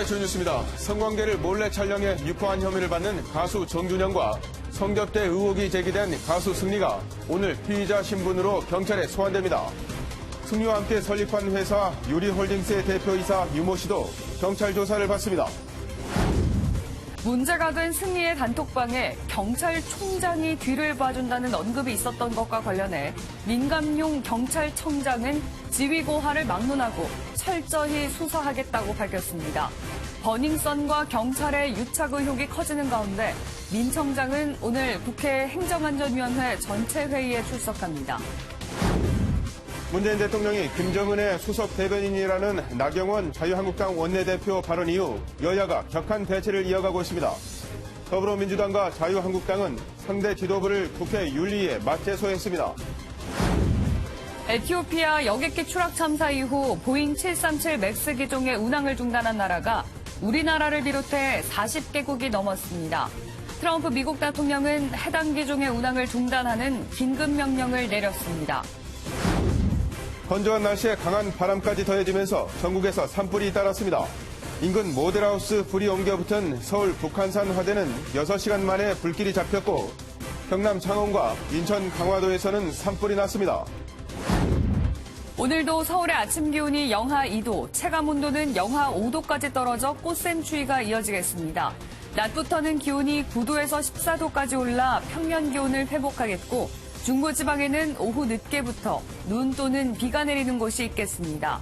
오늘의 주뉴스입니다. 성관계를 몰래 촬영해 유포한 혐의를 받는 가수 정준영과 성접대 의혹이 제기된 가수 승리가 오늘 피의자 신분으로 경찰에 소환됩니다. 승리와 함께 설립한 회사 유리홀딩스의 대표이사 유모 씨도 경찰 조사를 받습니다. 문제가 된 승리의 단톡방에 경찰총장이 뒤를 봐준다는 언급이 있었던 것과 관련해 민감용 경찰청장은 지위고하를 막론하고 철저히 수사하겠다고 밝혔습니다. 버닝썬과 경찰의 유착 의혹이 커지는 가운데 민 청장은 오늘 국회 행정안전위원회 전체 회의에 출석합니다. 문재인 대통령이 김정은의 수석 대변인이라는 나경원 자유한국당 원내대표 발언 이후 여야가 격한 대치를 이어가고 있습니다. 더불어민주당과 자유한국당은 상대 지도부를 국회 윤리위에 맞제소했습니다. 에티오피아 여객기 추락 참사 이후 보잉 737 맥스 기종의 운항을 중단한 나라가 우리나라를 비롯해 40개국이 넘었습니다. 트럼프 미국 대통령은 해당 기종의 운항을 중단하는 긴급명령을 내렸습니다. 건조한 날씨에 강한 바람까지 더해지면서 전국에서 산불이 잇따랐습니다. 인근 모델하우스 불이 옮겨붙은 서울 북한산 화재는 6시간 만에 불길이 잡혔고 경남 창원과 인천 강화도에서는 산불이 났습니다. 오늘도 서울의 아침 기온이 영하 2도, 체감 온도는 영하 5도까지 떨어져 꽃샘추위가 이어지겠습니다. 낮부터는 기온이 9도에서 14도까지 올라 평년 기온을 회복하겠고 중부지방에는 오후 늦게부터 눈 또는 비가 내리는 곳이 있겠습니다.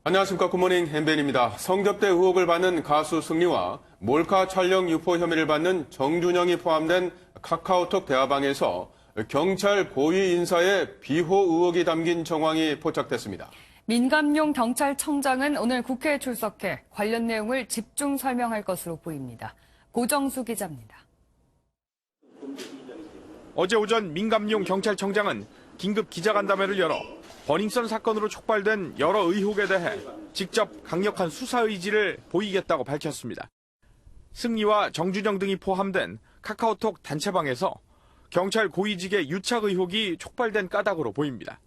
안녕하십니까. 굿모닝 엠벤입니다. 성접대 의혹을 받는 가수 승리와 몰카 촬영 유포 혐의를 받는 정준영이 포함된 카카오톡 대화방에서 경찰 고위 인사의 비호 의혹이 담긴 정황이 포착됐습니다. 민감용 경찰청장은 오늘 국회에 출석해 관련 내용을 집중 설명할 것으로 보입니다. 고정수 기자입니다. 어제 오전 민감용 경찰청장은 긴급 기자간담회를 열어 버닝썬 사건으로 촉발된 여러 의혹에 대해 직접 강력한 수사 의지를 보이겠다고 밝혔습니다. 승리와 정준영 등이 포함된 카카오톡 단체방에서 경찰 고위직의 유착 의혹이 촉발된 까닭으로 보입니다.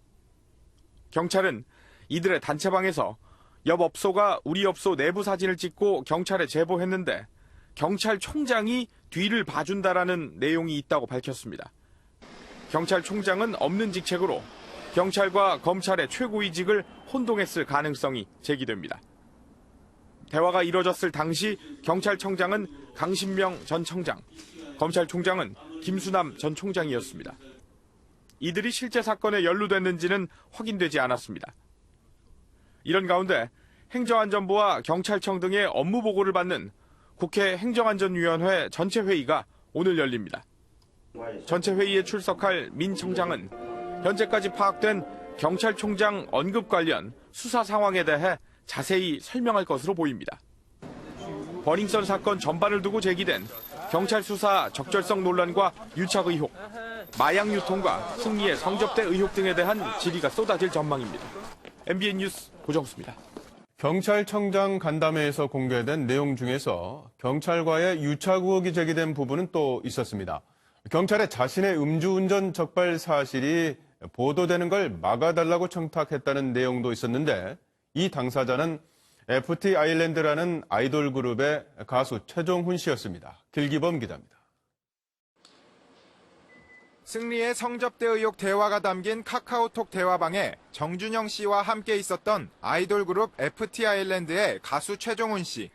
경찰은 이들의 단체방에서 옆 업소가 우리 업소 내부 사진을 찍고 경찰에 제보했는데 경찰총장이 뒤를 봐준다라는 내용이 있다고 밝혔습니다. 경찰총장은 없는 직책으로 경찰과 검찰의 최고위직을 혼동했을 가능성이 제기됩니다. 대화가 이뤄졌을 당시 경찰청장은 강신명 전 청장, 검찰총장은 김수남 전 총장이었습니다. 이들이 실제 사건에 연루됐는지는 확인되지 않았습니다. 이런 가운데 행정안전부와 경찰청 등의 업무 보고를 받는 국회 행정안전위원회 전체 회의가 오늘 열립니다. 전체 회의에 출석할 민 청장은 현재까지 파악된 경찰총장 언급 관련 수사 상황에 대해 자세히 설명할 것으로 보입니다. 버닝썬 사건 전반을 두고 제기된 경찰 수사 적절성 논란과 유착 의혹, 마약 유통과 승리의 성접대 의혹 등에 대한 질의가 쏟아질 전망입니다. MBN 뉴스 고정수입니다. 경찰청장 간담회에서 공개된 내용 중에서 경찰과의 유착 의혹이 제기된 부분은 또 있었습니다. 경찰에 자신의 음주운전 적발 사실이 보도되는 걸 막아달라고 청탁했다는 내용도 있었는데 이 당사자는 FT 아일랜드라는 아이돌 그룹의 가수 최종훈 씨였습니다. 길기범 기자입니다. 승리의 성접대 의혹 대화가 담긴 카카오톡 대화방에 정준영 씨와 함께 있었던 아이돌 그룹 FT 아일랜드의 가수 최종훈 씨.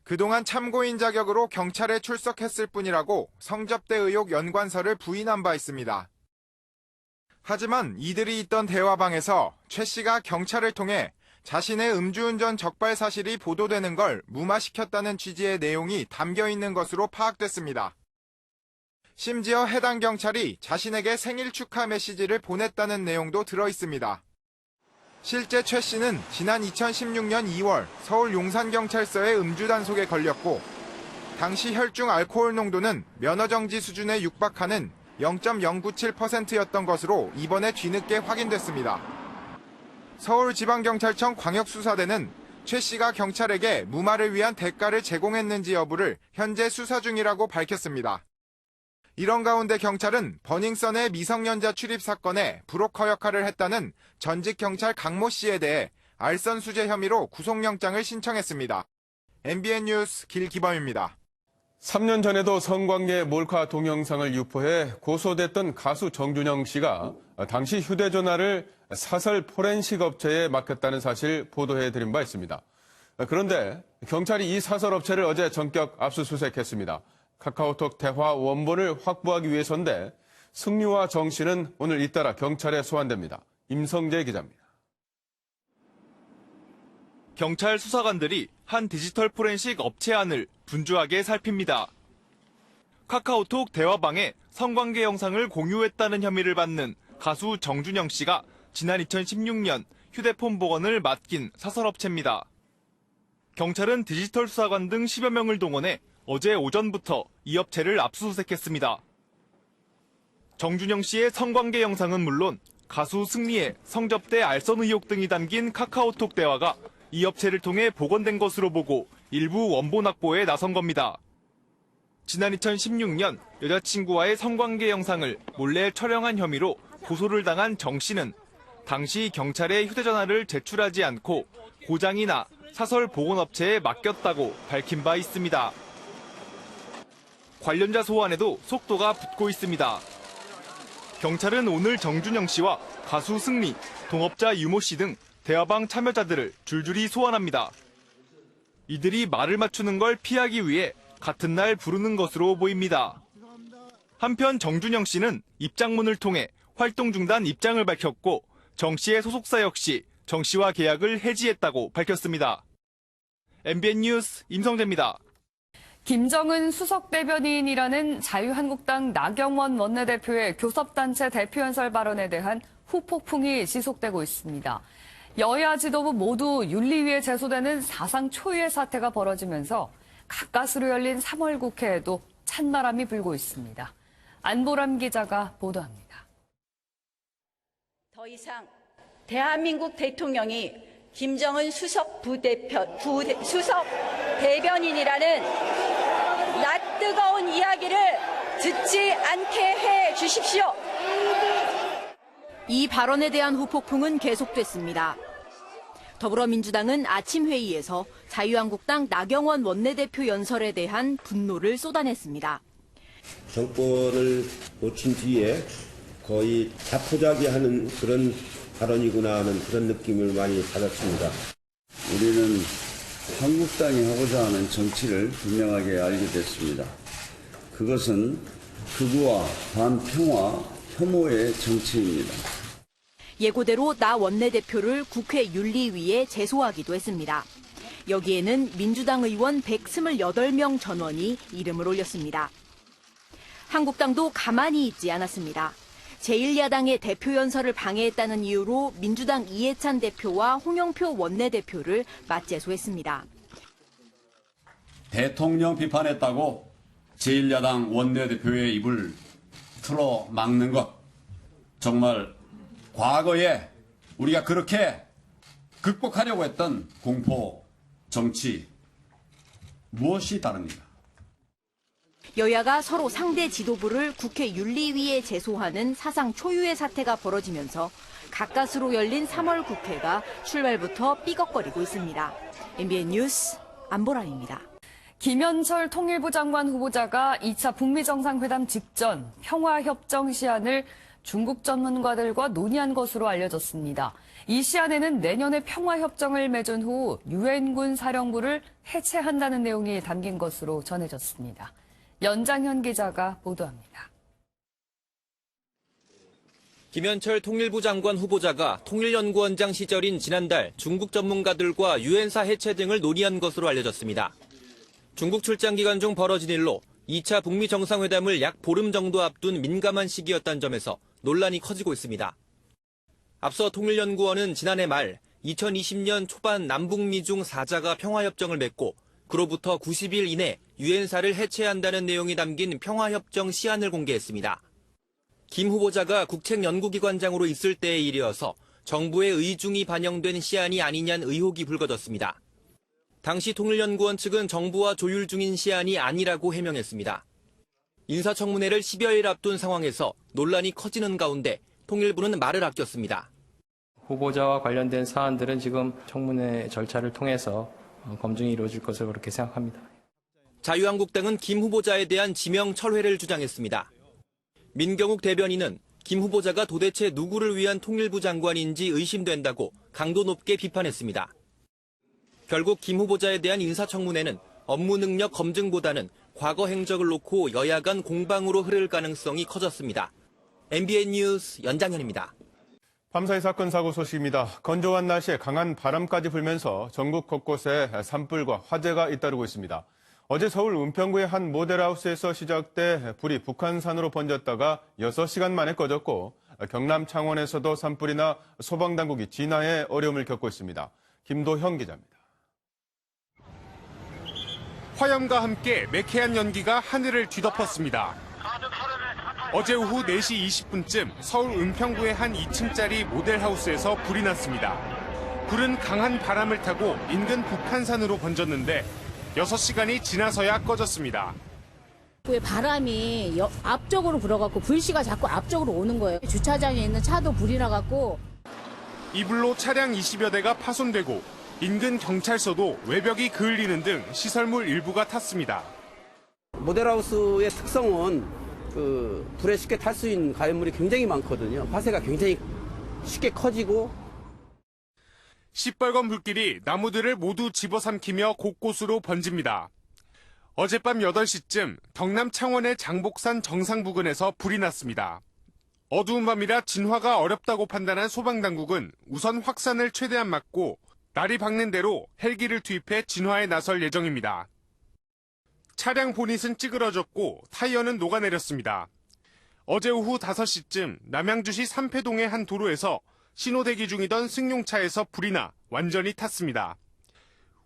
그동안 참고인 자격으로 경찰에 출석했을 뿐이라고 성접대 의혹 연관서를 부인한 바 있습니다. 하지만 이들이 있던 대화방에서 최 씨가 경찰을 통해 자신의 음주운전 적발 사실이 보도되는 걸 무마시켰다는 취지의 내용이 담겨 있는 것으로 파악됐습니다. 심지어 해당 경찰이 자신에게 생일 축하 메시지를 보냈다는 내용도 들어 있습니다. 실제 최 씨는 지난 2016년 2월 서울 용산경찰서의 음주 단속에 걸렸고 당시 혈중 알코올 농도는 면허정지 수준에 육박하는 0.097%였던 것으로 이번에 뒤늦게 확인됐습니다. 서울지방경찰청 광역수사대는 최 씨가 경찰에게 무마를 위한 대가를 제공했는지 여부를 현재 수사 중이라고 밝혔습니다. 이런 가운데 경찰은 버닝썬의 미성년자 출입 사건에 브로커 역할을 했다는 전직 경찰 강모 씨에 대해 알선 수재 혐의로 구속영장을 신청했습니다. MBN 뉴스 길기범입니다. 3년 전에도 성관계 몰카 동영상을 유포해 고소됐던 가수 정준영 씨가 당시 휴대전화를 사설 포렌식 업체에 맡겼다는 사실 보도해드린 바 있습니다. 그런데 경찰이 이 사설 업체를 어제 전격 압수수색했습니다. 카카오톡 대화 원본을 확보하기 위해서인데 승리와 정 씨는 오늘 잇따라 경찰에 소환됩니다. 임성재 기자입니다. 경찰 수사관들이 한 디지털 포렌식 업체 안을 분주하게 살핍니다. 카카오톡 대화방에 성관계 영상을 공유했다는 혐의를 받는 가수 정준영 씨가 지난 2016년 휴대폰 복원을 맡긴 사설업체입니다. 경찰은 디지털 수사관 등 10여 명을 동원해 어제 오전부터 이 업체를 압수수색했습니다. 정준영 씨의 성관계 영상은 물론 가수 승리의 성접대 알선 의혹 등이 담긴 카카오톡 대화가 이 업체를 통해 복원된 것으로 보고 일부 원본 확보에 나선 겁니다. 지난 2016년 여자친구와의 성관계 영상을 몰래 촬영한 혐의로 고소를 당한 정 씨는 당시 경찰에 휴대전화를 제출하지 않고 고장이나 사설 복원업체에 맡겼다고 밝힌 바 있습니다. 관련자 소환에도 속도가 붙고 있습니다. 경찰은 오늘 정준영 씨와 가수 승리, 동업자 유모 씨 등 대화방 참여자들을 줄줄이 소환합니다. 이들이 말을 맞추는 걸 피하기 위해 같은 날 부르는 것으로 보입니다. 한편 정준영 씨는 입장문을 통해 활동 중단 입장을 밝혔고 정 씨의 소속사 역시 정 씨와 계약을 해지했다고 밝혔습니다. MBN 뉴스 임성재입니다. 김정은 수석 대변인이라는 자유한국당 나경원 원내대표의 교섭단체 대표연설 발언에 대한 후폭풍이 지속되고 있습니다. 여야 지도부 모두 윤리위에 제소되는 사상 초유의 사태가 벌어지면서 가까스로 열린 3월 국회에도 찬바람이 불고 있습니다. 안보람 기자가 보도합니다. 더 이상 대한민국 대통령이 김정은 수석 대변인이라는 낯뜨거운 이야기를 듣지 않게 해 주십시오. 이 발언에 대한 후폭풍은 계속됐습니다. 더불어민주당은 아침 회의에서 자유한국당 나경원 원내대표 연설에 대한 분노를 쏟아냈습니다. 정권을 놓친 뒤에 거의 자포자기하는 그런 발언이구나 하는 그런 느낌을 많이 받았습니다. 우리는 한국당이 하고자 하는 정치를 분명하게 알게 됐습니다. 그것은 극우와 반평화 혐오의 정치입니다. 예고대로 나 원내대표를 국회 윤리위에 제소하기도 했습니다. 여기에는 민주당 의원 128명 전원이 이름을 올렸습니다. 한국당도 가만히 있지 않았습니다. 제1야당의 대표 연설을 방해했다는 이유로 민주당 이해찬 대표와 홍영표 원내대표를 맞제소했습니다. 대통령 비판했다고 제1야당 원내대표의 입을 틀어 막는 것, 정말 과거에 우리가 그렇게 극복하려고 했던 공포 정치 무엇이 다릅니까? 여야가 서로 상대 지도부를 국회 윤리위에 제소하는 사상 초유의 사태가 벌어지면서 가까스로 열린 3월 국회가 출발부터 삐걱거리고 있습니다. MBN 뉴스 안보람입니다. 김현철 통일부 장관 후보자가 2차 북미 정상회담 직전 평화협정 시안을 중국 전문가들과 논의한 것으로 알려졌습니다. 이 시안에는 내년에 평화협정을 맺은 후 유엔군 사령부를 해체한다는 내용이 담긴 것으로 전해졌습니다. 연장현 기자가 보도합니다. 김현철 통일부 장관 후보자가 통일연구원장 시절인 지난달 중국 전문가들과 유엔사 해체 등을 논의한 것으로 알려졌습니다. 중국 출장 기간 중 벌어진 일로 2차 북미 정상회담을 약 보름 정도 앞둔 민감한 시기였다는 점에서 논란이 커지고 있습니다. 앞서 통일연구원은 지난해 말 2020년 초반 남북미 중 4자가 평화협정을 맺고 그로부터 90일 이내 유엔사를 해체한다는 내용이 담긴 평화협정 시안을 공개했습니다. 김 후보자가 국책연구기관장으로 있을 때의 일이어서 정부의 의중이 반영된 시안이 아니냐는 의혹이 불거졌습니다. 당시 통일연구원 측은 정부와 조율 중인 시안이 아니라고 해명했습니다. 인사청문회를 10여일 앞둔 상황에서 논란이 커지는 가운데 통일부는 말을 아꼈습니다. 후보자와 관련된 사안들은 지금 청문회 절차를 통해서 검증이 이루어질 것으로 그렇게 생각합니다. 자유한국당은 김 후보자에 대한 지명 철회를 주장했습니다. 민경욱 대변인은 김 후보자가 도대체 누구를 위한 통일부 장관인지 의심된다고 강도 높게 비판했습니다. 결국 김 후보자에 대한 인사청문회는 업무 능력 검증보다는 과거 행적을 놓고 여야 간 공방으로 흐를 가능성이 커졌습니다. MBN 뉴스 연장현입니다. 밤사이 사건 사고 소식입니다. 건조한 날씨에 강한 바람까지 불면서 전국 곳곳에 산불과 화재가 잇따르고 있습니다. 어제 서울 은평구의 한 모델하우스에서 시작돼 불이 북한산으로 번졌다가 6시간 만에 꺼졌고 경남 창원에서도 산불이나 소방당국이 진화에 어려움을 겪고 있습니다. 김도형 기자입니다. 화염과 함께 매캐한 연기가 하늘을 뒤덮었습니다. 어제 오후 4시 20분쯤 서울 은평구의 한 2층짜리 모델하우스에서 불이 났습니다. 불은 강한 바람을 타고 인근 북한산으로 번졌는데 6시간이 지나서야 꺼졌습니다. 바람이 앞쪽으로 불어갖고 불씨가 자꾸 앞쪽으로 오는 거예요. 주차장에 있는 차도 불이 나갖고. 이 불로 차량 20여 대가 파손되고 인근 경찰서도 외벽이 그을리는 등 시설물 일부가 탔습니다. 모델하우스의 특성은 불에 쉽게 탈 수 있는 가연물이 굉장히 많거든요. 화재가 굉장히 쉽게 커지고. 시뻘건 불길이 나무들을 모두 집어삼키며 곳곳으로 번집니다. 어젯밤 8시쯤 경남 창원의 장복산 정상 부근에서 불이 났습니다. 어두운 밤이라 진화가 어렵다고 판단한 소방당국은 우선 확산을 최대한 막고 날이 밝는 대로 헬기를 투입해 진화에 나설 예정입니다. 차량 보닛은 찌그러졌고 타이어는 녹아내렸습니다. 어제 오후 5시쯤 남양주시 삼패동의 한 도로에서 신호대기 중이던 승용차에서 불이 나 완전히 탔습니다.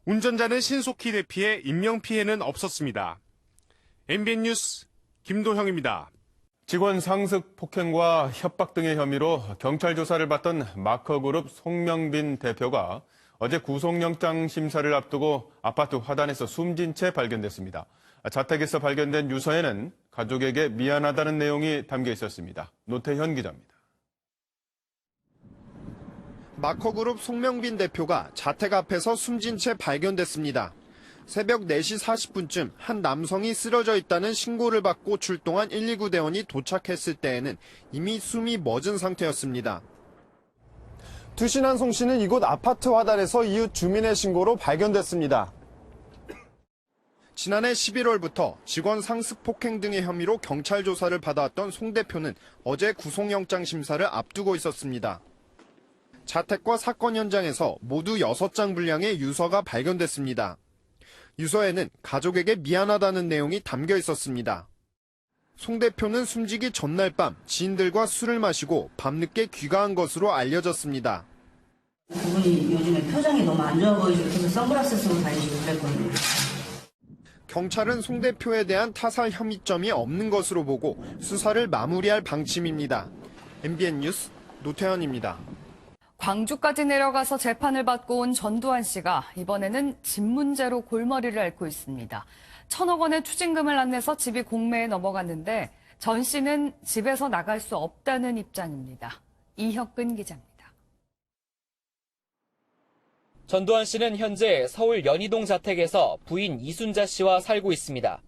운전자는 신속히 대피해 인명피해는 없었습니다. MBN 뉴스 김도형입니다. 직원 상습 폭행과 협박 등의 혐의로 경찰 조사를 받던 마커그룹 송명빈 대표가 어제 구속영장 심사를 앞두고 아파트 화단에서 숨진 채 발견됐습니다. 자택에서 발견된 유서에는 가족에게 미안하다는 내용이 담겨 있었습니다. 노태현 기자입니다. 마커그룹 송명빈 대표가 자택 앞에서 숨진 채 발견됐습니다. 새벽 4시 40분쯤 한 남성이 쓰러져 있다는 신고를 받고 출동한 119 대원이 도착했을 때에는 이미 숨이 멎은 상태였습니다. 투신한 송 씨는 이곳 아파트 화단에서 이웃 주민의 신고로 발견됐습니다. 지난해 11월부터 직원 상습 폭행 등의 혐의로 경찰 조사를 받아왔던 송 대표는 어제 구속영장 심사를 앞두고 있었습니다. 자택과 사건 현장에서 모두 6장 분량의 유서가 발견됐습니다. 유서에는 가족에게 미안하다는 내용이 담겨 있었습니다. 송 대표는 숨지기 전날 밤 지인들과 술을 마시고 밤늦게 귀가한 것으로 알려졌습니다. 그분이 요즘에 표정이 너무 안 좋아 보이시고 계속 선글라스 쓰고 다니시고 그랬거든요. 경찰은 송 대표에 대한 타살 혐의점이 없는 것으로 보고 수사를 마무리할 방침입니다. MBN 뉴스 노태현입니다. 광주까지 내려가서 재판을 받고 온 전두환 씨가 이번에는 집 문제로 골머리를 앓고 있습니다. 1,000억 원의 추징금을 안 내서 집이 공매에 넘어갔는데 전 씨는 집에서 나갈 수 없다는 입장입니다. 이혁근 기자입니다. 전두환 씨는 현재 서울 연희동 자택에서 부인 이순자 씨와 살고 있습니다.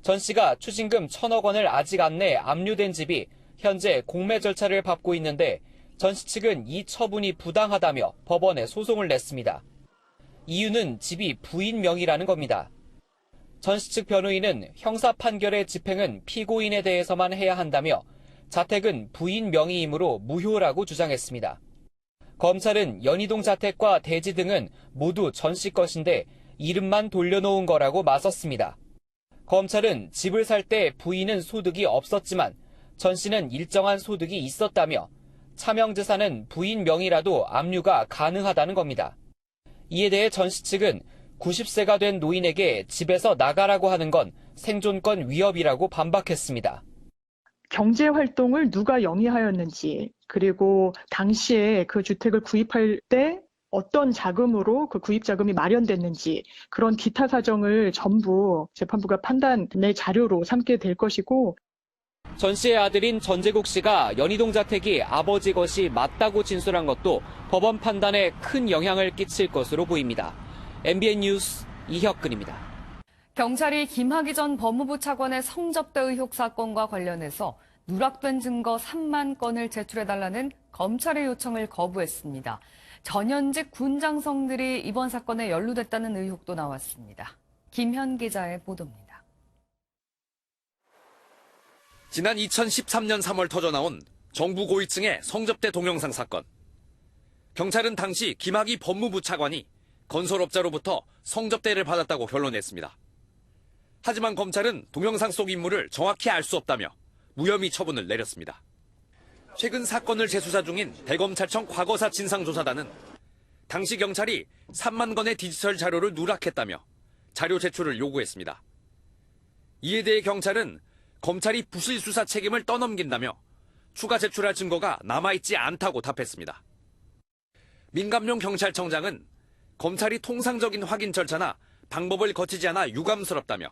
전 씨가 추징금 1,000억 원을 아직 안 내 압류된 집이 현재 공매 절차를 밟고 있는데 전 씨 측은 이 처분이 부당하다며 법원에 소송을 냈습니다. 이유는 집이 부인 명의라는 겁니다. 전 씨 측 변호인은 형사 판결의 집행은 피고인에 대해서만 해야 한다며 자택은 부인 명의이므로 무효라고 주장했습니다. 검찰은 연희동 자택과 대지 등은 모두 전 씨 것인데 이름만 돌려놓은 거라고 맞섰습니다. 검찰은 집을 살 때 부인은 소득이 없었지만 전 씨는 일정한 소득이 있었다며 차명재산은 부인 명의라도 압류가 가능하다는 겁니다. 이에 대해 전 씨 측은 90세가 된 노인에게 집에서 나가라고 하는 건 생존권 위협이라고 반박했습니다. 경제 활동을 누가 영위하였는지, 그리고 당시에 그 주택을 구입할 때 어떤 자금으로 그 구입 자금이 마련됐는지 그런 기타 사정을 전부 재판부가 판단의 자료로 삼게 될 것이고, 전 씨의 아들인 전재국 씨가 연희동 자택이 아버지 것이 맞다고 진술한 것도 법원 판단에 큰 영향을 끼칠 것으로 보입니다. MBN 뉴스 이혁근입니다. 경찰이 김학의 전 법무부 차관의 성접대 의혹 사건과 관련해서 누락된 증거 3만 건을 제출해달라는 검찰의 요청을 거부했습니다. 전현직 군장성들이 이번 사건에 연루됐다는 의혹도 나왔습니다. 김현 기자의 보도입니다. 지난 2013년 3월 터져나온 정부 고위층의 성접대 동영상 사건. 경찰은 당시 김학의 법무부 차관이 건설업자로부터 성접대를 받았다고 변론했습니다. 하지만 검찰은 동영상 속 인물을 정확히 알 수 없다며 무혐의 처분을 내렸습니다. 최근 사건을 재수사 중인 대검찰청 과거사 진상조사단은 당시 경찰이 3만 건의 디지털 자료를 누락했다며 자료 제출을 요구했습니다. 이에 대해 경찰은 검찰이 부실 수사 책임을 떠넘긴다며 추가 제출할 증거가 남아있지 않다고 답했습니다. 민감용 경찰청장은 검찰이 통상적인 확인 절차나 방법을 거치지 않아 유감스럽다며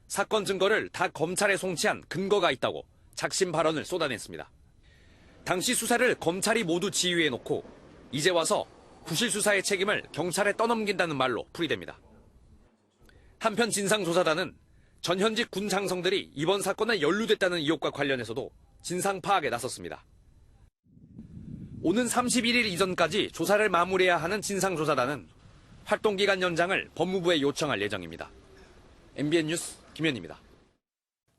사건 증거를 다 검찰에 송치한 근거가 있다고 작심 발언을 쏟아냈습니다. 당시 수사를 검찰이 모두 지휘해놓고 이제 와서 부실 수사의 책임을 경찰에 떠넘긴다는 말로 풀이됩니다. 한편 진상조사단은 전현직 군 장성들이 이번 사건에 연루됐다는 의혹과 관련해서도 진상 파악에 나섰습니다. 오는 31일 이전까지 조사를 마무리해야 하는 진상조사단은 활동기간 연장을 법무부에 요청할 예정입니다. MBN 뉴스 김현입니다.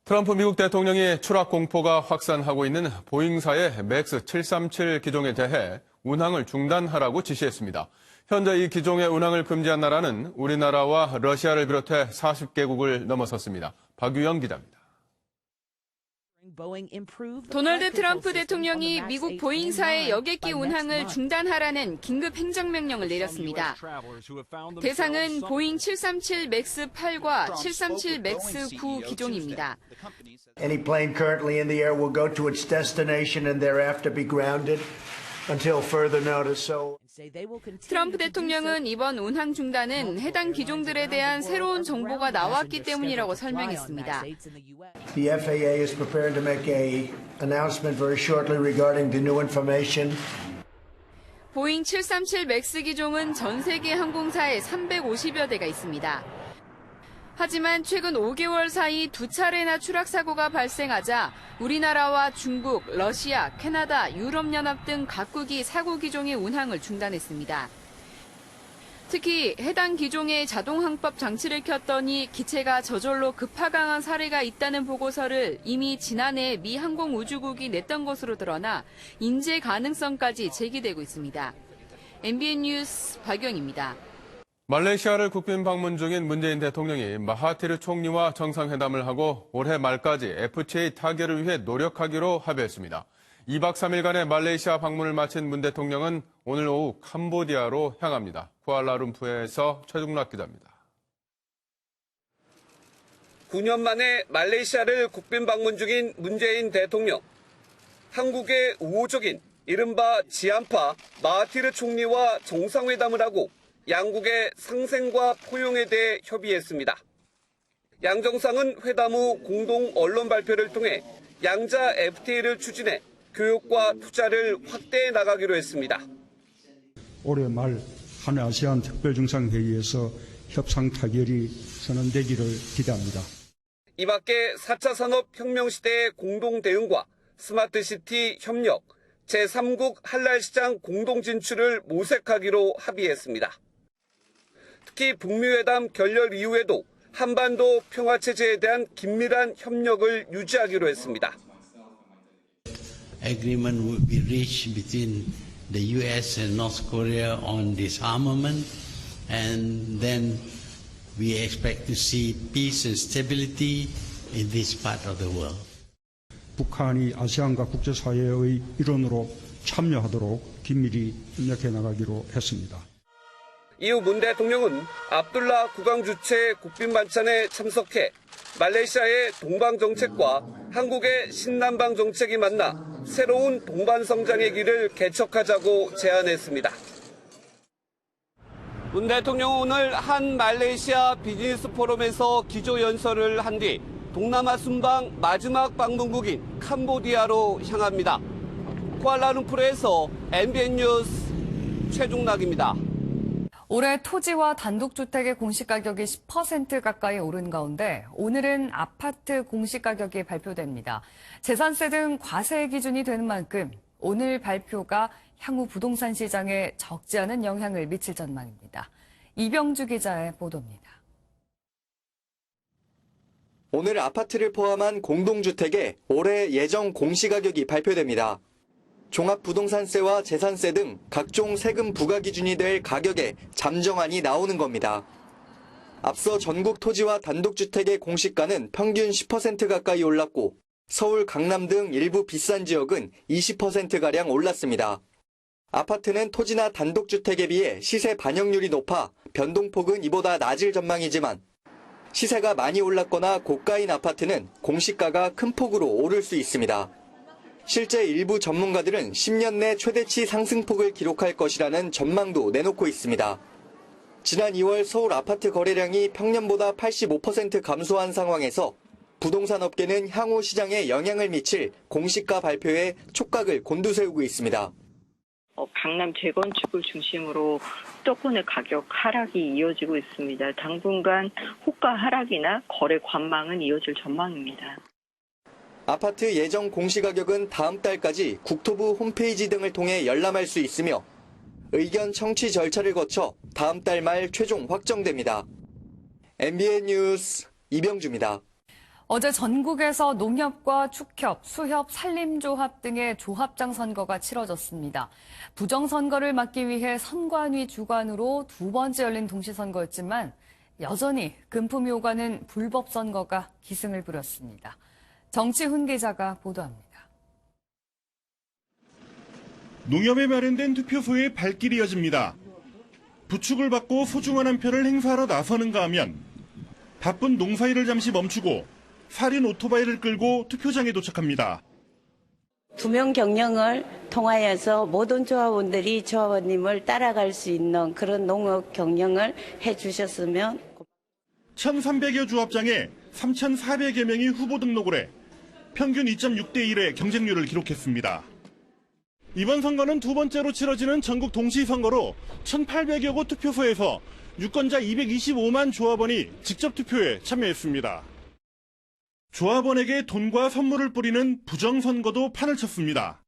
트럼프 미국 대통령이 추락 공포가 확산하고 있는 보잉사의 맥스 737 기종에 대해 운항을 중단하라고 지시했습니다. 현재 이 기종의 운항을 금지한 나라는 우리나라와 러시아를 비롯해 40개국을 넘어섰습니다. 박유영 기자입니다. 도널드 트럼프 대통령이 미국 보잉사의 여객기 운항을 중단하라는 긴급 행정명령을 내렸습니다. 대상은 보잉 737 맥스 8과 737 맥스 9 기종입니다. Any plane currently in the air will go to its destination and thereafter be grounded until further notice. 트럼프 대통령은 이번 운항 중단은 해당 기종들에 대한 새로운 정보가 나왔기 때문이라고 설명했습니다. The FAA is prepared to make an announcement very shortly regarding the new information. 보잉 737 맥스 기종은 전 세계 항공사에 350여 대가 있습니다. 하지만 최근 5개월 사이 2차례나 추락 사고가 발생하자 우리나라와 중국, 러시아, 캐나다, 유럽연합 등 각국이 사고 기종의 운항을 중단했습니다. 특히 해당 기종의 자동항법 장치를 켰더니 기체가 저절로 급하강한 사례가 있다는 보고서를 이미 지난해 미 항공우주국이 냈던 것으로 드러나 인재 가능성까지 제기되고 있습니다. MBN 뉴스 박영입니다. 말레이시아를 국빈 방문 중인 문재인 대통령이 마하티르 총리와 정상회담을 하고 올해 말까지 FTA 타결을 위해 노력하기로 합의했습니다. 2박 3일간의 말레이시아 방문을 마친 문 대통령은 오늘 오후 캄보디아로 향합니다. 쿠알라룸푸르에서 최중락 기자입니다. 9년 만에 말레이시아를 국빈 방문 중인 문재인 대통령. 한국의 우호적인 이른바 지안파 마하티르 총리와 정상회담을 하고 양국의 상생과 포용에 대해 협의했습니다. 양 정상은 회담 후 공동 언론 발표를 통해 양자 FTA를 추진해 교육과 투자를 확대해 나가기로 했습니다. 올해 말 한아시안 특별정상회의에서 협상 타결이 선언되기를 기대합니다. 이 밖에 4차 산업혁명 시대의 공동 대응과 스마트시티 협력, 제3국 한랄시장 공동 진출을 모색하기로 합의했습니다. 특히 북미회담 결렬 이후에도 한반도 평화체제에 대한 긴밀한 협력을 유지하기로 했습니다. Agreement will be reached between the U.S. and North Korea on disarmament, and then we expect to see peace and stability in this part of the world. 북한이 아시안과 국제사회의 일원으로 참여하도록 긴밀히 협력해 나가기로 했습니다. 이후 문 대통령은 압둘라 국왕 주최 국빈 만찬에 참석해 말레이시아의 동방 정책과 한국의 신남방 정책이 만나 새로운 동반 성장의 길을 개척하자고 제안했습니다. 문 대통령은 오늘 한 말레이시아 비즈니스 포럼에서 기조 연설을 한 뒤 동남아 순방 마지막 방문국인 캄보디아로 향합니다. 쿠알라룸푸르에서 MBN 뉴스 최종락입니다. 올해 토지와 단독주택의 공시가격이 10% 가까이 오른 가운데 오늘은 아파트 공시가격이 발표됩니다. 재산세 등 과세 기준이 되는 만큼 오늘 발표가 향후 부동산 시장에 적지 않은 영향을 미칠 전망입니다. 이병주 기자의 보도입니다. 오늘 아파트를 포함한 공동주택의 올해 예정 공시가격이 발표됩니다. 종합부동산세와 재산세 등 각종 세금 부과 기준이 될 가격에 잠정안이 나오는 겁니다. 앞서 전국 토지와 단독주택의 공시가는 평균 10% 가까이 올랐고 서울, 강남 등 일부 비싼 지역은 20%가량 올랐습니다. 아파트는 토지나 단독주택에 비해 시세 반영률이 높아 변동폭은 이보다 낮을 전망이지만 시세가 많이 올랐거나 고가인 아파트는 공시가가 큰 폭으로 오를 수 있습니다. 실제 일부 전문가들은 10년 내 최대치 상승폭을 기록할 것이라는 전망도 내놓고 있습니다. 지난 2월 서울 아파트 거래량이 평년보다 85% 감소한 상황에서 부동산 업계는 향후 시장에 영향을 미칠 공시가 발표에 촉각을 곤두세우고 있습니다. 강남 재건축을 중심으로 수도권의 가격 하락이 이어지고 있습니다. 당분간 호가 하락이나 거래 관망은 이어질 전망입니다. 아파트 예정 공시가격은 다음 달까지 국토부 홈페이지 등을 통해 열람할 수 있으며 의견 청취 절차를 거쳐 다음 달 말 최종 확정됩니다. MBN 뉴스 이병주입니다. 어제 전국에서 농협과 축협, 수협, 산림조합 등의 조합장 선거가 치러졌습니다. 부정선거를 막기 위해 선관위 주관으로 두 번째 열린 동시선거였지만 여전히 금품이 오가는 불법 선거가 기승을 부렸습니다. 정치훈 기자가 보도합니다. 농협에 마련된 투표소에 발길이 이어집니다. 부축을 받고 소중한 한 표를 행사하러 나서는가 하면 바쁜 농사일을 잠시 멈추고 살인 오토바이를 끌고 투표장에 도착합니다. 투명 경영을 통하여서 모든 조합원들이 조합원님을 따라갈 수 있는 그런 농업 경영을 해주셨으면. 1,300여 조합장에 3,400여 명이 후보 등록을 해 평균 2.6대 1의 경쟁률을 기록했습니다. 이번 선거는 두 번째로 치러지는 전국 동시선거로 1,800여 곳 투표소에서 유권자 225만 조합원이 직접 투표에 참여했습니다. 조합원에게 돈과 선물을 뿌리는 부정선거도 판을 쳤습니다.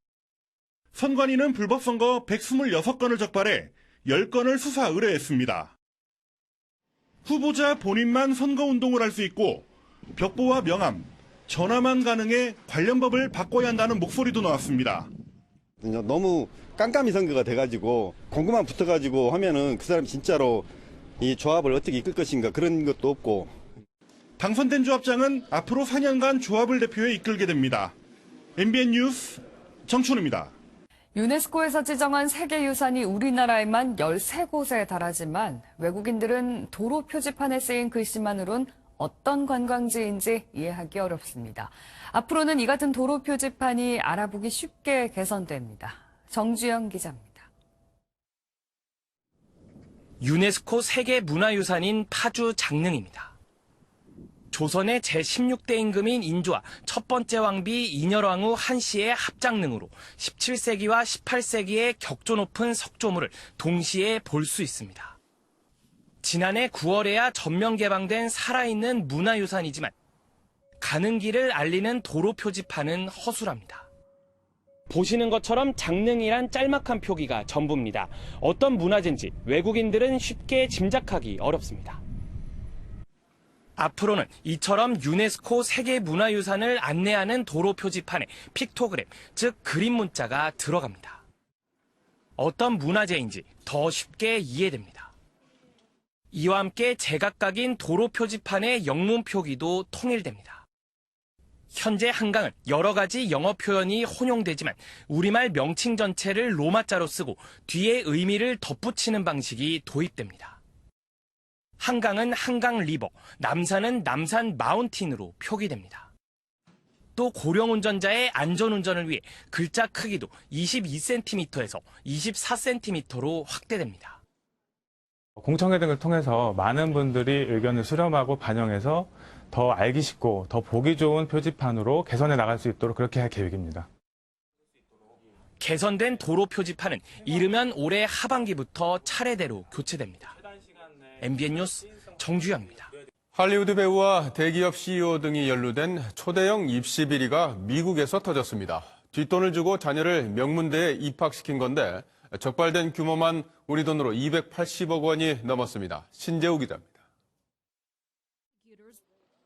선관위는 불법선거 126건을 적발해 10건을 수사 의뢰했습니다. 후보자 본인만 선거운동을 할 수 있고 벽보와 명함, 전화만 가능해 관련 법을 바꿔야 한다는 목소리도 나왔습니다. 너무 깜깜이 선거가 돼가지고 공구만 붙어가지고 하면은 그 사람이 진짜로 이 조합을 어떻게 이끌 것인가 그런 것도 없고. 당선된 조합장은 앞으로 4년간 조합을 대표해 이끌게 됩니다. MBN 뉴스 정춘우입니다. 유네스코에서 지정한 세계유산이 우리나라에만 13곳에 달하지만 외국인들은 도로 표지판에 쓰인 글씨만으론 어떤 관광지인지 이해하기 어렵습니다. 앞으로는 이 같은 도로 표지판이 알아보기 쉽게 개선됩니다. 정주영 기자입니다. 유네스코 세계문화유산인 파주 장릉입니다. 조선의 제16대 임금인 인조와 첫 번째 왕비 인열왕후 한씨의 합장릉으로 17세기와 18세기의 격조 높은 석조물을 동시에 볼 수 있습니다. 지난해 9월에야 전면 개방된 살아있는 문화유산이지만 가는 길을 알리는 도로 표지판은 허술합니다. 보시는 것처럼 장릉이란 짤막한 표기가 전부입니다. 어떤 문화재인지 외국인들은 쉽게 짐작하기 어렵습니다. 앞으로는 이처럼 유네스코 세계문화유산을 안내하는 도로 표지판에 픽토그램, 즉 그림 문자가 들어갑니다. 어떤 문화재인지 더 쉽게 이해됩니다. 이와 함께 제각각인 도로 표지판의 영문 표기도 통일됩니다. 현재 한강은 여러 가지 영어 표현이 혼용되지만 우리말 명칭 전체를 로마자로 쓰고 뒤에 의미를 덧붙이는 방식이 도입됩니다. 한강은 한강 리버, 남산은 남산 마운틴으로 표기됩니다. 또 고령 운전자의 안전운전을 위해 글자 크기도 22cm에서 24cm로 확대됩니다. 공청회 등을 통해서 많은 분들이 의견을 수렴하고 반영해서 더 알기 쉽고 더 보기 좋은 표지판으로 개선해 나갈 수 있도록 그렇게 할 계획입니다. 개선된 도로 표지판은 이르면 올해 하반기부터 차례대로 교체됩니다. MBN 뉴스 정주영입니다. 할리우드 배우와 대기업 CEO 등이 연루된 초대형 입시 비리가 미국에서 터졌습니다. 뒷돈을 주고 자녀를 명문대에 입학시킨 건데 적발된 규모만 우리 돈으로 280억 원이 넘었습니다. 신재우 기자입니다.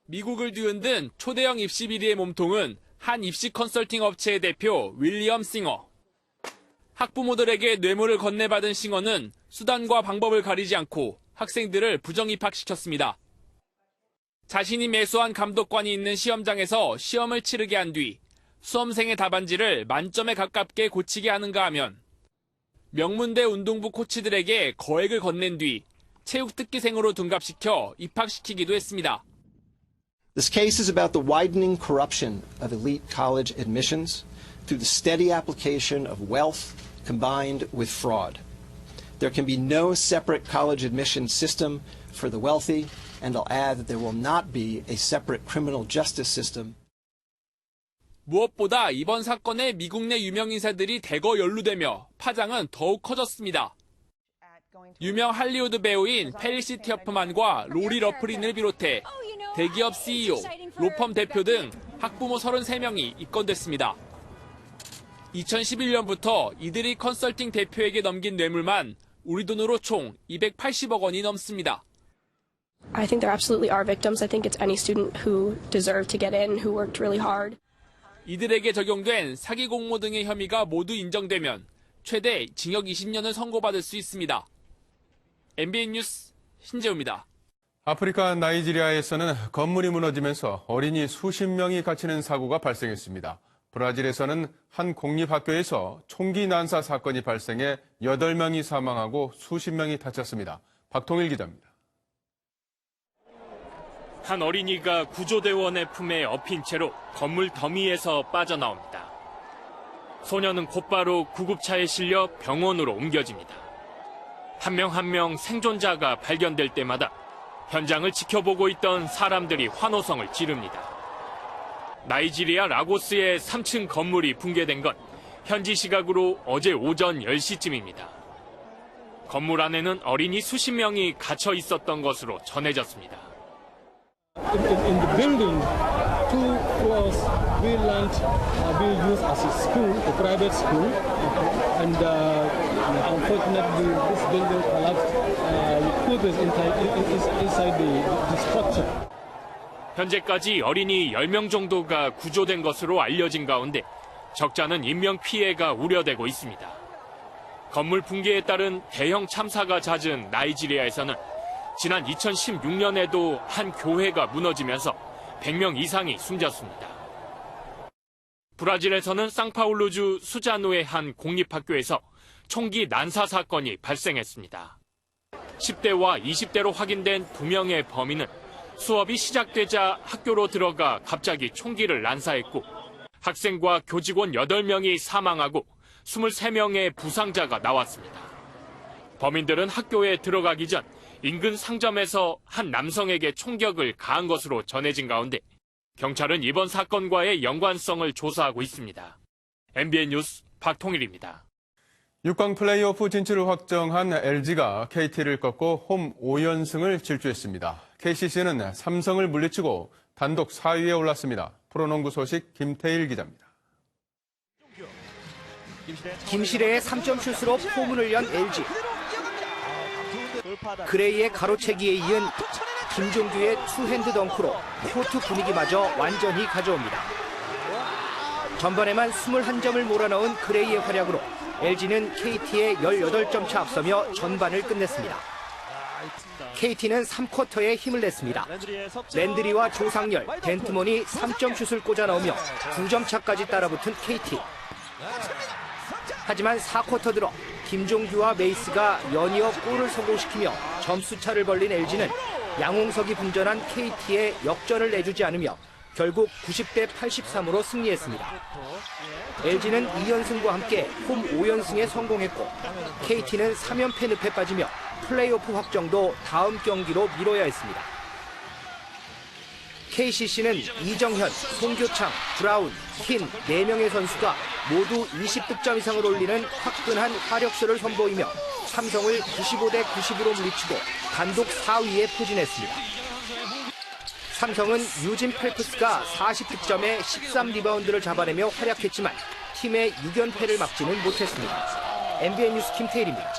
미국을 뒤흔든 초대형 입시 비리의 몸통은 한 입시 컨설팅 업체의 대표 윌리엄 싱어. 학부모들에게 뇌물을 건네받은 싱어는 수단과 방법을 가리지 않고 학생들을 부정입학시켰습니다. 자신이 매수한 감독관이 있는 시험장에서 시험을 치르게 한 뒤 수험생의 답안지를 만점에 가깝게 고치게 하는가 하면 명문대 운동부 코치들에게 거액을 건넨 뒤 체육특기생으로 둔갑시켜 입학시키기도 했습니다. This case is about the widening corruption of elite college admissions through the steady application of wealth combined with fraud. There can be no separate college admissions system for the wealthy, and I'll add that there will not be a separate criminal justice system. 무엇보다 이번 사건에 미국 내 유명 인사들이 대거 연루되며 파장은 더욱 커졌습니다. 유명 할리우드 배우인 펠리시티 허프만과 로리 러플린을 비롯해 대기업 CEO, 로펌 대표 등 학부모 33명이 입건됐습니다. 2011년부터 이들이 컨설팅 대표에게 넘긴 뇌물만 우리 돈으로 총 280억 원이 넘습니다. I think there absolutely are victims. I think it's any student who deserved to get in, who worked really hard. 이들에게 적용된 사기 공모 등의 혐의가 모두 인정되면 최대 징역 20년을 선고받을 수 있습니다. MBN 뉴스 신재우입니다. 아프리카 나이지리아에서는 건물이 무너지면서 어린이 수십 명이 갇히는 사고가 발생했습니다. 브라질에서는 한 공립학교에서 총기 난사 사건이 발생해 8명이 사망하고 수십 명이 다쳤습니다. 박통일 기자입니다. 한 어린이가 구조대원의 품에 엎인 채로 건물 더미에서 빠져나옵니다. 소녀는 곧바로 구급차에 실려 병원으로 옮겨집니다. 한 명 한 명 생존자가 발견될 때마다 현장을 지켜보고 있던 사람들이 환호성을 지릅니다. 나이지리아 라고스의 3층 건물이 붕괴된 건 현지 시각으로 어제 오전 10시쯤입니다. 건물 안에는 어린이 수십 명이 갇혀 있었던 것으로 전해졌습니다. In the building, 2 floors will land, will use as a school, a private school, and unfortunately this building collapsed. Put us inside the structure. 현재까지 어린이 10명 정도가 구조된 것으로 알려진 가운데 적잖은 인명피해가 우려되고 있습니다. 건물 붕괴에 따른 대형 참사가 잦은 나이지리아에서는 지난 2016년에도 한 교회가 무너지면서 100명 이상이 숨졌습니다. 브라질에서는 상파울루주 수자노의 한 공립학교에서 총기 난사 사건이 발생했습니다. 10대와 20대로 확인된 2명의 범인은 수업이 시작되자 학교로 들어가 갑자기 총기를 난사했고 학생과 교직원 8명이 사망하고 23명의 부상자가 나왔습니다. 범인들은 학교에 들어가기 전 인근 상점에서 한 남성에게 총격을 가한 것으로 전해진 가운데 경찰은 이번 사건과의 연관성을 조사하고 있습니다. MBN 뉴스 박통일입니다. 6강 플레이오프 진출을 확정한 LG가 KT를 꺾고 홈 5연승을 질주했습니다. KCC는 삼성을 물리치고 단독 4위에 올랐습니다. 프로농구 소식 김태일 기자입니다. 김시래의 3점 슛으로 포문을 연 LG. 그레이의 가로채기에 이은 김종규의 투핸드 덩크로 코트 분위기마저 완전히 가져옵니다. 전반에만 21점을 몰아넣은 그레이의 활약으로 LG는 KT에 18점 차 앞서며 전반을 끝냈습니다. KT는 3쿼터에 힘을 냈습니다. 랜드리와 조상열, 덴트몬이 3점 슛을 꽂아 넣으며 2점 차까지 따라붙은 KT. 하지만 4쿼터 들어 김종규와 메이스가 연이어 골을 성공시키며 점수차를 벌린 LG는 양홍석이 분전한 KT에 역전을 내주지 않으며 결국 90대 83으로 승리했습니다. LG는 2연승과 함께 홈 5연승에 성공했고 KT는 3연패 늪에 빠지며 플레이오프 확정도 다음 경기로 미뤄야 했습니다. KCC는 이정현, 송교창, 브라운, 킨 4명의 선수가 모두 20득점 이상을 올리는 화끈한 화력쇼를 선보이며 삼성을 95대 90으로 물리치고 단독 4위에 포진했습니다. 삼성은 유진 펠프스가 40득점에 13리바운드를 잡아내며 활약했지만 팀의 6연패를 막지는 못했습니다. MBN 뉴스 김태일입니다.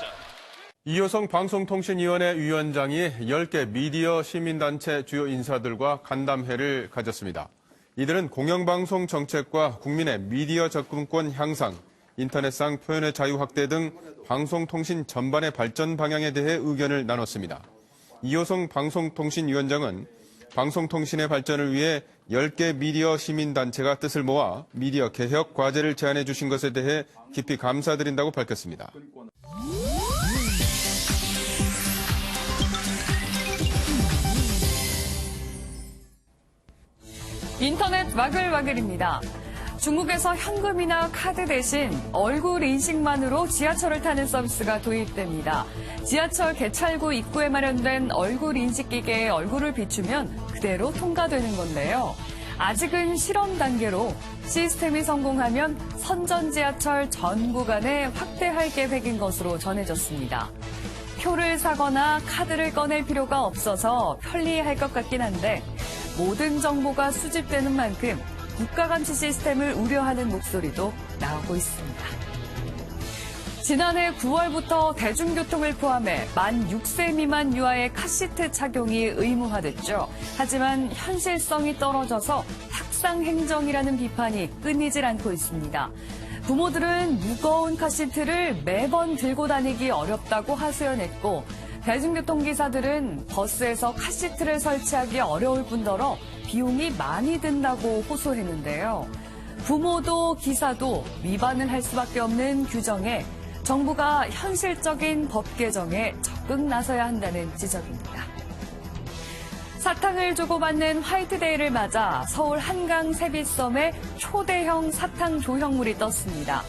이효성 방송통신위원회 위원장이 10개 미디어 시민단체 주요 인사들과 간담회를 가졌습니다. 이들은 공영방송 정책과 국민의 미디어 접근권 향상, 인터넷상 표현의 자유 확대 등 방송통신 전반의 발전 방향에 대해 의견을 나눴습니다. 이효성 방송통신위원장은 방송통신의 발전을 위해 10개 미디어 시민단체가 뜻을 모아 미디어 개혁 과제를 제안해 주신 것에 대해 깊이 감사드린다고 밝혔습니다. 인터넷 와글와글입니다. 중국에서 현금이나 카드 대신 얼굴 인식만으로 지하철을 타는 서비스가 도입됩니다. 지하철 개찰구 입구에 마련된 얼굴 인식 기계에 얼굴을 비추면 그대로 통과되는 건데요. 아직은 실험 단계로 시스템이 성공하면 선전 지하철 전 구간에 확대할 계획인 것으로 전해졌습니다. 표를 사거나 카드를 꺼낼 필요가 없어서 편리할 것 같긴 한데 모든 정보가 수집되는 만큼 국가감시 시스템을 우려하는 목소리도 나오고 있습니다. 지난해 9월부터 대중교통을 포함해 만 6세 미만 유아의 카시트 착용이 의무화됐죠. 하지만 현실성이 떨어져서 탁상 행정이라는 비판이 끊이질 않고 있습니다. 부모들은 무거운 카시트를 매번 들고 다니기 어렵다고 하소연했고 대중교통기사들은 버스에서 카시트를 설치하기 어려울 뿐더러 비용이 많이 든다고 호소했는데요. 부모도 기사도 위반을 할 수밖에 없는 규정에 정부가 현실적인 법 개정에 적극 나서야 한다는 지적입니다. 사탕을 주고받는 화이트데이를 맞아 서울 한강 세빛섬에 초대형 사탕 조형물이 떴습니다.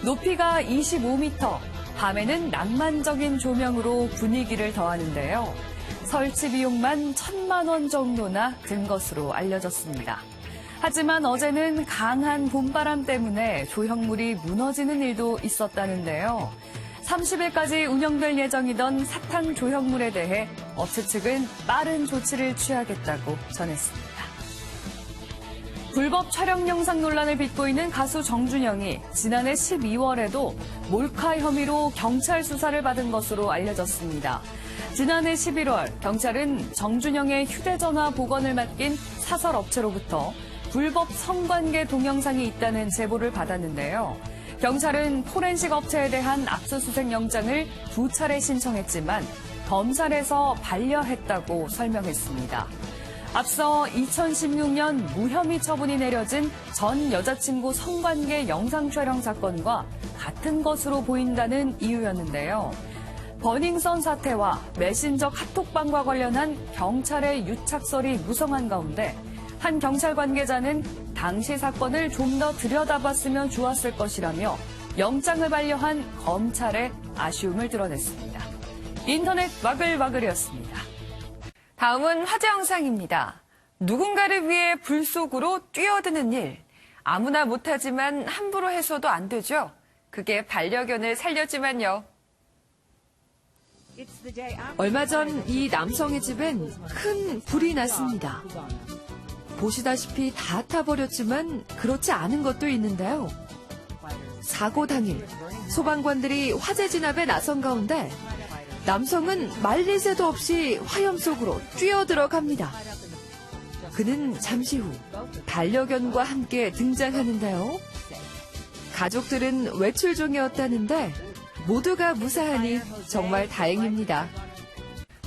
높이가 25m, 밤에는 낭만적인 조명으로 분위기를 더하는데요. 설치 비용만 1,000만 원 정도나 든 것으로 알려졌습니다. 하지만 어제는 강한 봄바람 때문에 조형물이 무너지는 일도 있었다는데요. 30일까지 운영될 예정이던 사탕 조형물에 대해 업체 측은 빠른 조치를 취하겠다고 전했습니다. 불법 촬영 영상 논란을 빚고 있는 가수 정준영이 지난해 12월에도 몰카 혐의로 경찰 수사를 받은 것으로 알려졌습니다. 지난해 11월 경찰은 정준영의 휴대전화 복원을 맡긴 사설업체로부터 불법 성관계 동영상이 있다는 제보를 받았는데요. 경찰은 포렌식 업체에 대한 압수수색 영장을 2차례 신청했지만 검찰에서 반려했다고 설명했습니다. 앞서 2016년 무혐의 처분이 내려진 전 여자친구 성관계 영상 촬영 사건과 같은 것으로 보인다는 이유였는데요. 버닝썬 사태와 메신저 카톡방과 관련한 경찰의 유착설이 무성한 가운데 한 경찰 관계자는 당시 사건을 좀 더 들여다봤으면 좋았을 것이라며 영장을 반려한 검찰의 아쉬움을 드러냈습니다. 인터넷 와글와글이었습니다. 다음은 화제 영상입니다. 누군가를 위해 불 속으로 뛰어드는 일. 아무나 못하지만 함부로 해서도 안 되죠. 그게 반려견을 살렸지만요. 얼마 전 이 남성의 집엔 큰 불이 났습니다. 보시다시피 다 타버렸지만 그렇지 않은 것도 있는데요. 사고 당일 소방관들이 화재 진압에 나선 가운데 남성은 말릴 새도 없이 화염 속으로 뛰어들어갑니다. 그는 잠시 후 반려견과 함께 등장하는데요. 가족들은 외출 중이었다는데 모두가 무사하니 정말 다행입니다.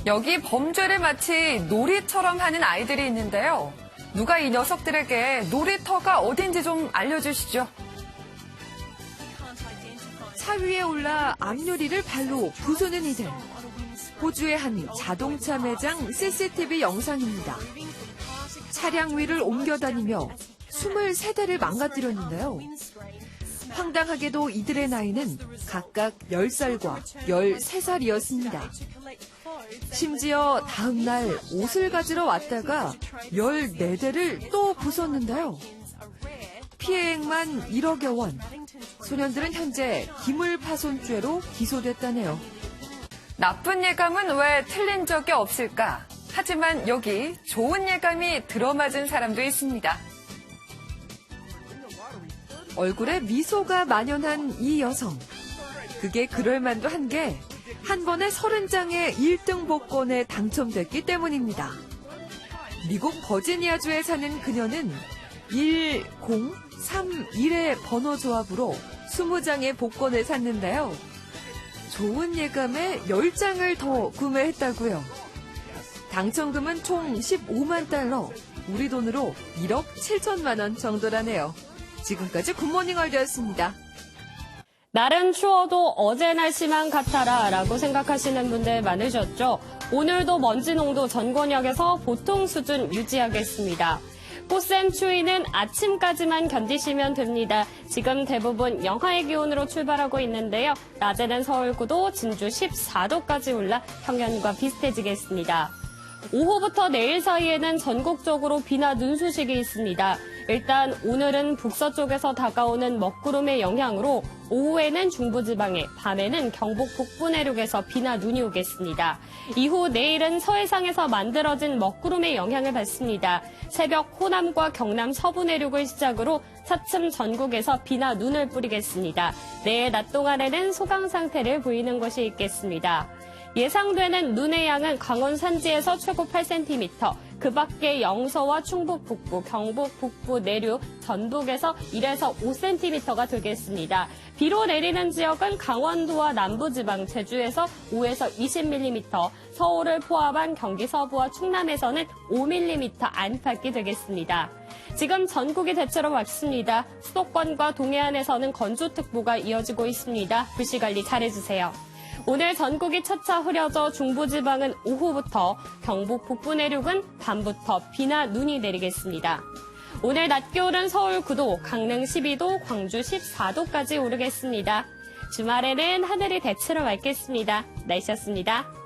여기 범죄를 마치 놀이처럼 하는 아이들이 있는데요. 누가 이 녀석들에게 놀이터가 어딘지 좀 알려주시죠. 차 위에 올라 앞유리를 발로 부수는 이들. 호주의 한 자동차 매장 CCTV 영상입니다. 차량 위를 옮겨다니며 23대를 망가뜨렸는데요. 황당하게도 이들의 나이는 각각 10살과 13살이었습니다. 심지어 다음 날 옷을 가지러 왔다가 14대를 또 부쉈는데요. 피해액만 1억여 원. 소년들은 현재 기물파손죄로 기소됐다네요. 나쁜 예감은 왜 틀린 적이 없을까? 하지만 여기 좋은 예감이 들어맞은 사람도 있습니다. 얼굴에 미소가 만연한 이 여성. 그게 그럴만도 한 게 한 번에 30장의 1등 복권에 당첨됐기 때문입니다. 미국 버지니아주에 사는 그녀는 1031의 번호 조합으로 20장의 복권을 샀는데요. 좋은 예감에 10장을 더 구매했다고요. 당첨금은 총 15만 달러, 우리 돈으로 1억 7천만 원 정도라네요. 지금까지 굿모닝 월드였습니다. 날은 추워도 어제 날씨만 같아라 라고 생각하시는 분들 많으셨죠? 오늘도 먼지 농도 전 권역에서 보통 수준 유지하겠습니다. 꽃샘 추위는 아침까지만 견디시면 됩니다. 지금 대부분 영하의 기온으로 출발하고 있는데요. 낮에는 서울 9도, 진주 14도까지 올라 평년과 비슷해지겠습니다. 오후부터 내일 사이에는 전국적으로 비나 눈 소식이 있습니다. 일단 오늘은 북서쪽에서 다가오는 먹구름의 영향으로 오후에는 중부지방에, 밤에는 경북 북부 내륙에서 비나 눈이 오겠습니다. 이후 내일은 서해상에서 만들어진 먹구름의 영향을 받습니다. 새벽 호남과 경남 서부 내륙을 시작으로 차츰 전국에서 비나 눈을 뿌리겠습니다. 내일 낮 동안에는 소강 상태를 보이는 곳이 있겠습니다. 예상되는 눈의 양은 강원 산지에서 최고 8cm, 그 밖에 영서와 충북 북부, 경북 북부 내륙, 전북에서 1에서 5cm가 되겠습니다. 비로 내리는 지역은 강원도와 남부지방, 제주에서 5에서 20mm, 서울을 포함한 경기 서부와 충남에서는 5mm 안팎이 되겠습니다. 지금 전국이 대체로 맑습니다. 수도권과 동해안에서는 건조특보가 이어지고 있습니다. 불씨관리 잘해주세요. 오늘 전국이 차차 흐려져 중부지방은 오후부터, 경북 북부 내륙은 밤부터 비나 눈이 내리겠습니다. 오늘 낮 기온은 서울 9도, 강릉 12도, 광주 14도까지 오르겠습니다. 주말에는 하늘이 대체로 맑겠습니다. 날씨였습니다.